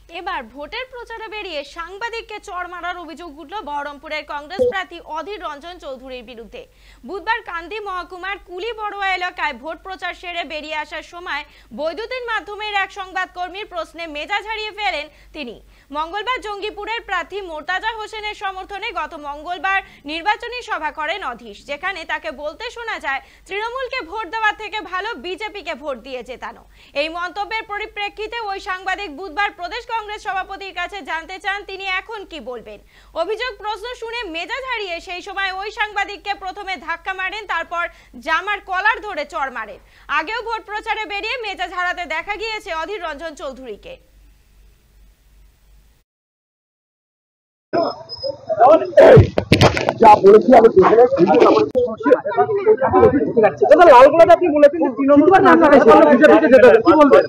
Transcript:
এবার ভোটের প্রচারে বেরিয়ে সাংবাদিককে চড় মারার অভিযোগ উঠল বহরমপুরের কংগ্রেস প্রার্থী অধীর রঞ্জন চৌধুরীর বিরুদ্ধে। বুধবার কান্দি মহকুমার কুলি বড়ুয়া এলাকায় ভোট প্রচার সেরে বেরিয়ে আসার সময় বৈদ্যুতিন মাধ্যমের এক সংবাদকর্মীর প্রশ্নে মেজাজ হারিয়ে ফেলেন তিনি। মঙ্গলবার জঙ্গিপুরের প্রার্থী মোর্তাজা হোসেনের সমর্থনে গত মঙ্গলবার নির্বাচনী সভা করেন অধীর, যেখানে তাকে বলতে শোনা যায় তৃণমূলকে ভোট দেওয়ার থেকে ভালো বিজেপিকে ভোট দিয়ে জেতানো। এই মন্তব্যের পরিপ্রেক্ষিতে ওই সাংবাদিক বুধবার প্রদেশ কংগ্রেস সভাপতির কাছে জানতে চান তিনি এখন কি বলবেন। অভিযোগ প্রশ্ন শুনে মেজাজ হারিয়ে সেই সময় ওই সাংবাদিককে প্রথমে ধাক্কা মারেন, তারপর জামার কলার ধরে চড় মারেন। আগেও ভোট প্রচারে বেরিয়ে মেজাজ হারাতে দেখা গিয়েছে অধীর রঞ্জন চৌধুরীকে। লালগোলাতে আপনি বলেছেন তৃণমূল বিজেপিকে যেতে হবে, কি বলবেন?